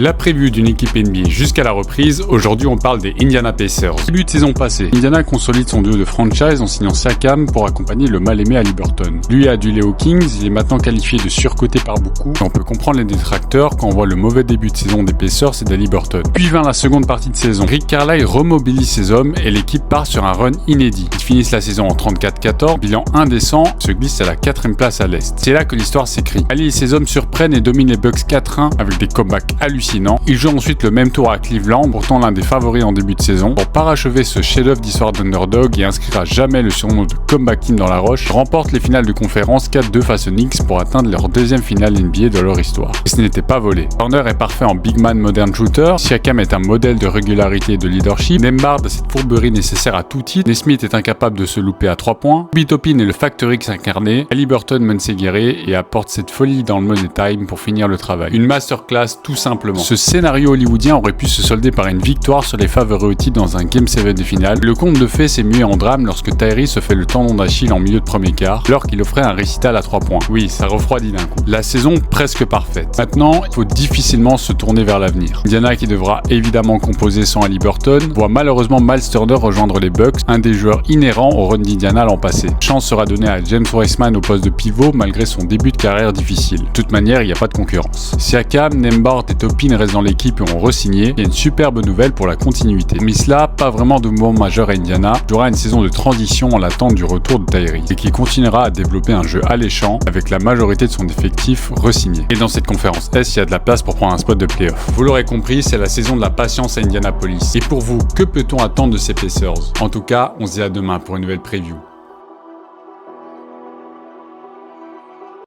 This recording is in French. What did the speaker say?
La preview d'une équipe NBA jusqu'à la reprise, aujourd'hui on parle des Indiana Pacers. Début de saison passée, Indiana consolide son duo de franchise en signant Siakam pour accompagner le mal-aimé Haliburton. Lui adulé aux Kings, il est maintenant qualifié de surcoté par beaucoup, et on peut comprendre les détracteurs quand on voit le mauvais début de saison des Pacers et d'Haliburton. Puis vint la seconde partie de saison. Rick Carlisle remobilise ses hommes et l'équipe part sur un run inédit. Ils finissent la saison en 34-14, bilan indécent, se glisse à la 4ème place à l'Est. C'est là que l'histoire s'écrit. Ali et ses hommes surprennent et dominent les Bucks 4-1 avec des comebacks hallucinants. Il joue ensuite le même tour à Cleveland, pourtant l'un des favoris en début de saison. Pour parachever ce chef-d'œuvre d'histoire d'underdog et inscrire à jamais le surnom de Comeback Team dans la roche, remporte les finales de conférence 4-2 face aux Knicks pour atteindre leur deuxième finale NBA de leur histoire. Et ce n'était pas volé. Turner est parfait en big man modern shooter, Siakam est un modèle de régularité et de leadership, Nembhard a cette fourberie nécessaire à tout titre, Nesmith est incapable de se louper à 3 points, Bitopin est le Factor X incarné, Haliburton mène ses guerriers et apporte cette folie dans le money time pour finir le travail. Une masterclass tout simplement. Ce scénario hollywoodien aurait pu se solder par une victoire sur les favoris au titre dans un Game 7 de finale. Le conte de fées s'est mué en drame lorsque Tyrese se fait le tendon d'Achille en milieu de premier quart, alors qu'il offrait un récital à 3 points. Oui, ça refroidit d'un coup. La saison presque parfaite. Maintenant, il faut difficilement se tourner vers l'avenir. Indiana, qui devra évidemment composer sans Haliburton, voit malheureusement Miles Turner rejoindre les Bucks, un des joueurs inhérents au run d'Indiana l'an passé. Chance sera donnée à James Wiseman au poste de pivot malgré son début de carrière difficile. De toute manière, il n'y a pas de concurrence. Siakam, Nembhard et Topin restent dans l'équipe et ont re-signé. Il y a une superbe nouvelle pour la continuité. Mais cela, pas vraiment de mouvement majeur à Indiana. Il y aura une saison de transition en l'attente du retour de Tyrese et qui continuera à développer un jeu alléchant avec la majorité de son effectif re-signé. Et dans cette conférence S, il y a de la place pour prendre un spot de playoff. Vous l'aurez compris, c'est la saison de la patience à Indianapolis. Et pour vous, que peut-on attendre de ces Pacers? En tout cas, on se dit à demain pour une nouvelle preview.